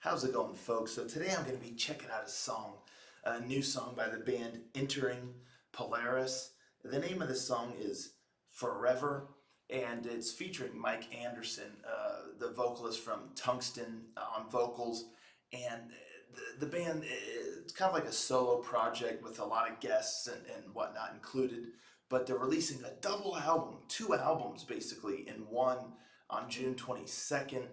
How's it going, folks? So today I'm going to be checking out a new song by the band Entering Polaris. The name of the song is Forever, and it's featuring Mike Anderson, the vocalist from Tungsten, on vocals. And the band, it's kind of like a solo project with a lot of guests and whatnot included, but they're releasing a double album, two albums basically in one on June 22nd.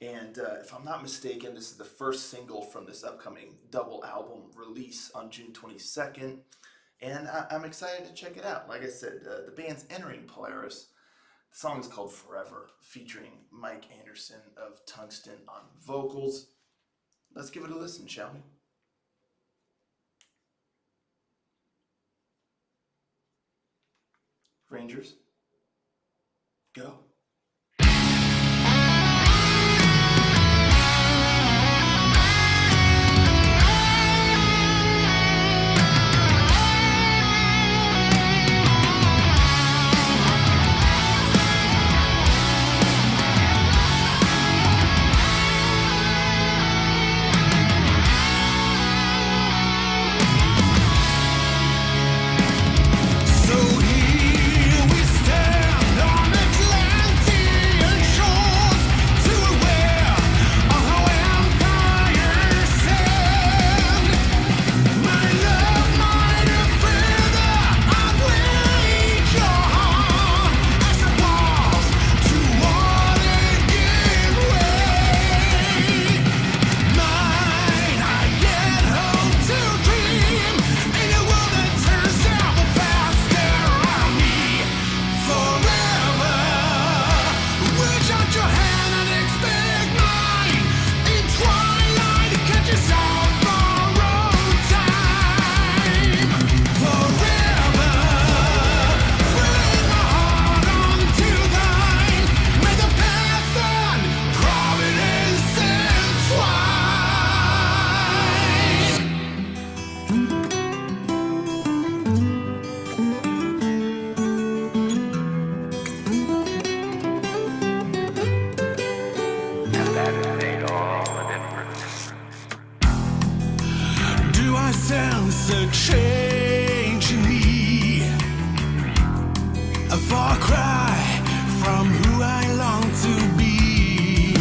And if I'm not mistaken, this is the first single from this upcoming double album release on June 22nd. And I'm excited to check it out. Like I said, the band's Entering Polaris. The song is called Forever, featuring Mike Anderson of Tungsten on vocals. Let's give it a listen, shall we? Rangers, go. I sense a change in me, a far cry from who I long to be,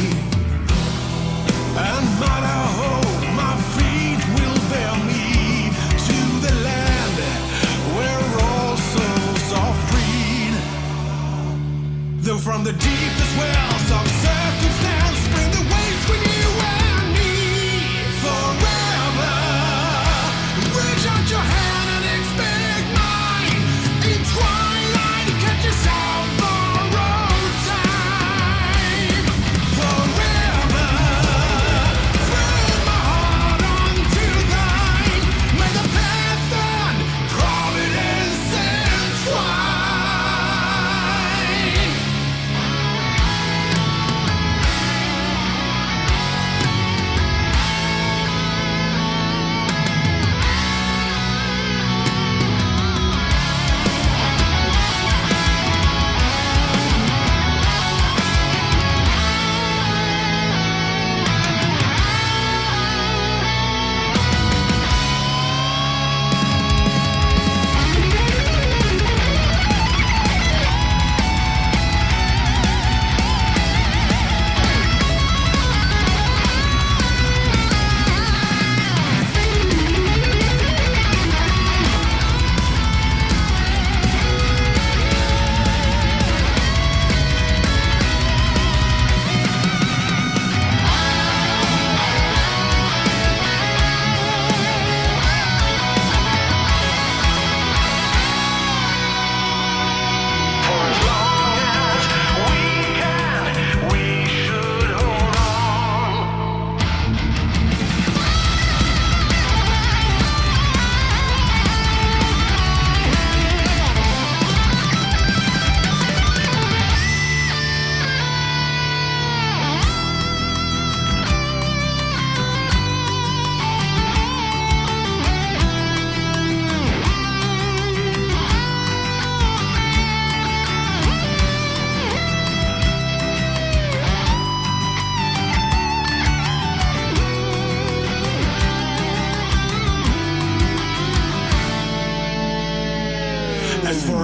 and might I hope my feet will bear me to the land where all souls are freed, though from the deepest wells of circumstance spring the waves with you and me. Forever, reach out your hand and expect mine. In twilight, catch us out.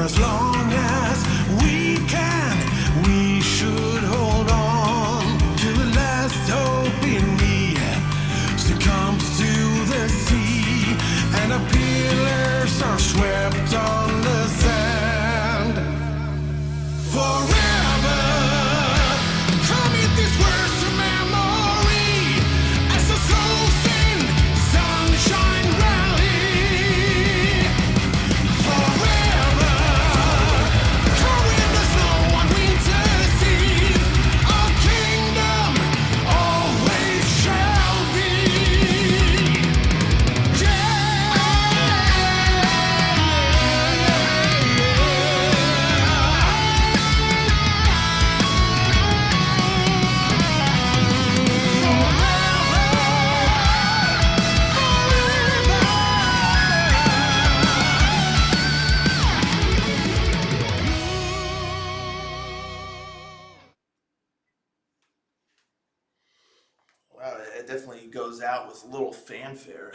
For as long as we can, we should hold on till the last hope in me succumbs to the sea, and our pillars are swept on the sand. Forever, commit these words to memory as the souls in sunshine rally. Forever, come with the snow on winter's eve. Our kingdom always shall be. Wow, it definitely goes out with little fanfare.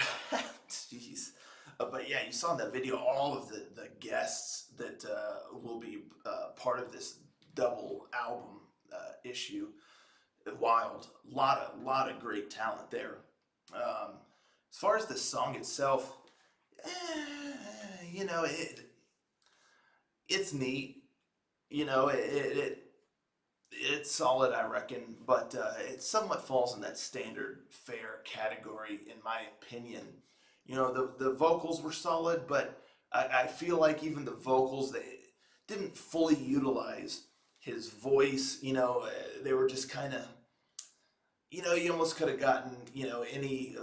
Jeez. But yeah, you saw in that video all of the guests that will be part of this double album issue. Wild, lot of great talent there. As far as the song itself, you know, it's neat. You know, it's solid, I reckon, but it somewhat falls in that standard fare category, in my opinion. You know, the vocals were solid, but I feel like even the vocals, they didn't fully utilize his voice. You know, they were just kind of, you know, you almost could have gotten, you know, any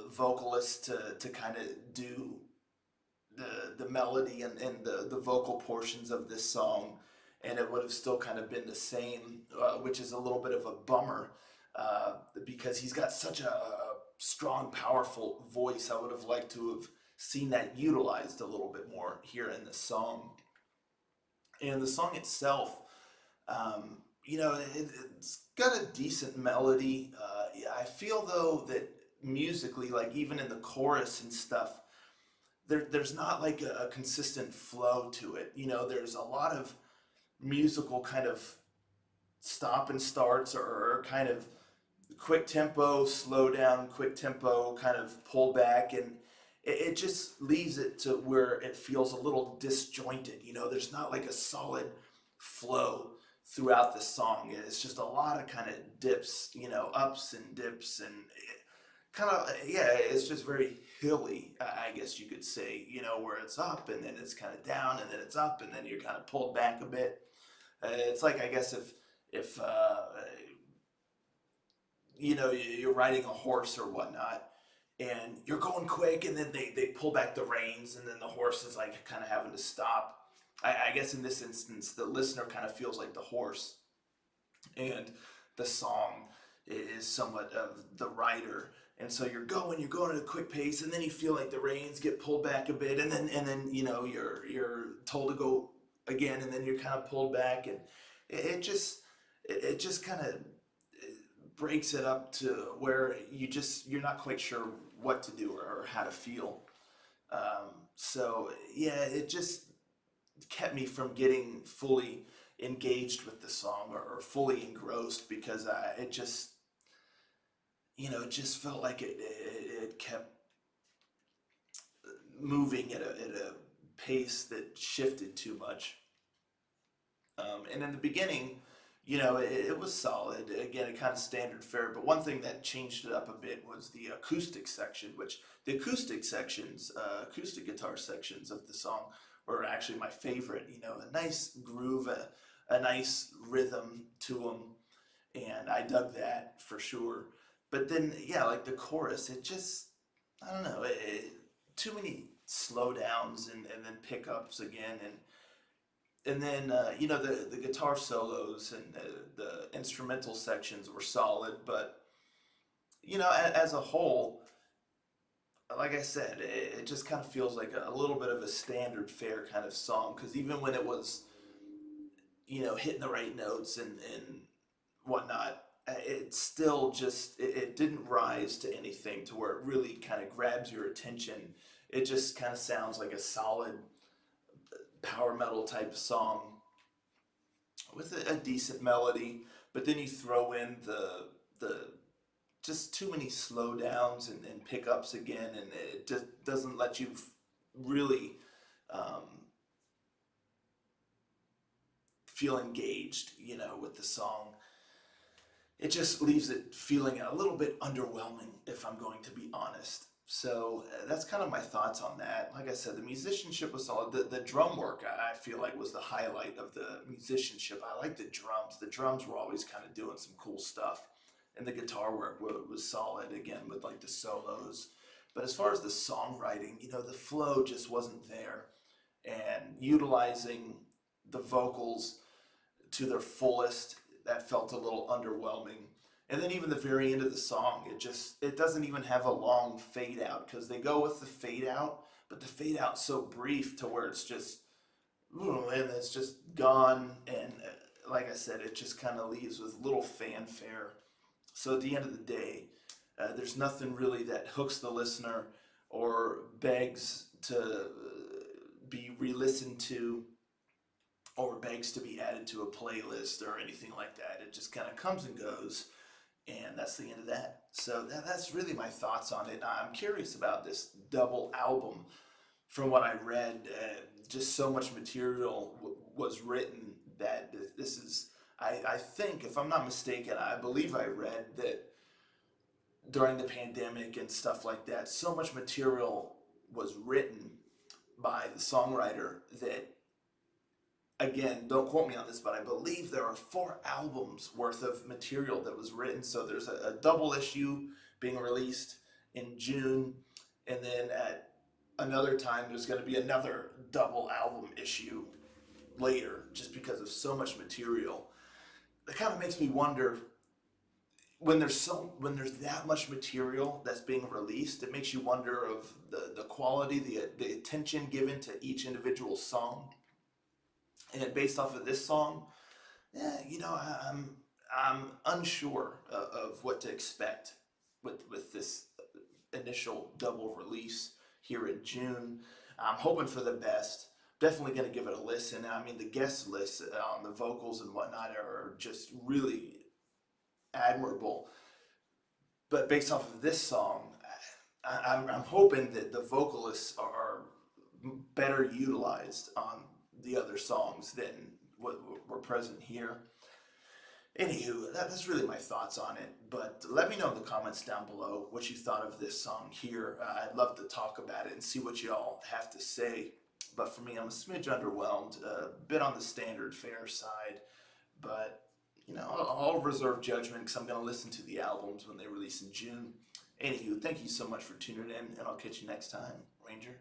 vocalist to kind of do the melody and the vocal portions of this song, and it would have still kind of been the same, which is a little bit of a bummer because he's got such a strong, powerful voice. I would have liked to have seen that utilized a little bit more here in the song. And the song itself, you know, it's got a decent melody. I feel though that musically, like even in the chorus and stuff, there's not like a consistent flow to it. You know, there's a lot of musical kind of stop and starts, or kind of quick tempo, slow down, quick tempo, kind of pull back, and it just leaves it to where it feels a little disjointed. You know, there's not like a solid flow throughout the song. It's just a lot of kind of dips, you know, ups and dips, and kind of, yeah, it's just very hilly, I guess you could say, you know, where it's up and then it's kind of down and then it's up and then you're kind of pulled back a bit. It's like, I guess if you know, you're riding a horse or whatnot, and you're going quick, and then they pull back the reins, and then the horse is like kind of having to stop. I guess in this instance, the listener kind of feels like the horse, and the song is somewhat of the rider. And so you're going at a quick pace, and then you feel like the reins get pulled back a bit, and then you know you're told to go again, and then you're kind of pulled back, and it just kind of breaks it up to where you're not quite sure what to do or how to feel. So yeah, it just kept me from getting fully engaged with the song, or fully engrossed, because it just, you know, it just felt like it kept moving at a pace that shifted too much. And in the beginning, you know, it was solid. Again, it kind of standard fare. But one thing that changed it up a bit was the acoustic section, which the acoustic sections, acoustic guitar sections of the song were actually my favorite. You know, a nice groove, a nice rhythm to them. And I dug that for sure. But then, yeah, like the chorus, it just, I don't know, too many slowdowns and then pickups again, and then you know, the guitar solos and the instrumental sections were solid, but you know, as a whole, like I said, it just kind of feels like a little bit of a standard fare kind of song, because even when it was, you know, hitting the right notes and whatnot, it still just, it didn't rise to anything to where it really kind of grabs your attention. It just kind of sounds like a solid power metal type of song with a decent melody, but then you throw in the just too many slowdowns and pickups again, and it just doesn't let you really um, feel engaged, with the song. It just leaves it feeling a little bit underwhelming, if I'm going to be honest. So that's kind of my thoughts on that. Like I said, the musicianship was solid. The drum work, I feel like, was the highlight of the musicianship. I like the drums. The drums were always kind of doing some cool stuff. And the guitar work was solid, again, with like the solos. But as far as the songwriting, the flow just wasn't there. And utilizing the vocals to their fullest, that felt a little underwhelming. And then even the very end of the song, it doesn't even have a long fade out, because they go with the fade out, but the fade out's so brief to where it's just, and it's just gone. And like I said, it just kind of leaves with little fanfare. So at the end of the day, there's nothing really that hooks the listener or begs to be re-listened to, or begs to be added to a playlist or anything like that. It just kind of comes and goes, and that's the end of that. So that's really my thoughts on it. I'm curious about this double album. From what I read, just so much material was written that this is, I think, if I'm not mistaken, I believe I read that during the pandemic and stuff like that, so much material was written by the songwriter that, again, don't quote me on this, but I believe there are 4 albums worth of material that was written. So there's a double issue being released in June, and then at another time there's going to be another double album issue later, just because of so much material. It kind of makes me wonder, when there's that much material that's being released, it makes you wonder of the quality, the attention given to each individual song. And based off of this song, I'm unsure of what to expect with this initial double release here in June. I'm hoping for the best. Definitely going to give it a listen. I mean, the guest list on the vocals and whatnot are just really admirable. But based off of this song, I'm hoping that the vocalists are better utilized on the other songs than what were present here. Anywho, that's really my thoughts on it. But let me know in the comments down below what you thought of this song here. I'd love to talk about it and see what y'all have to say. But for me, I'm a smidge underwhelmed, a bit on the standard fare side. But, I'll reserve judgment, because I'm going to listen to the albums when they release in June. Anywho, thank you so much for tuning in, and I'll catch you next time. Ranger.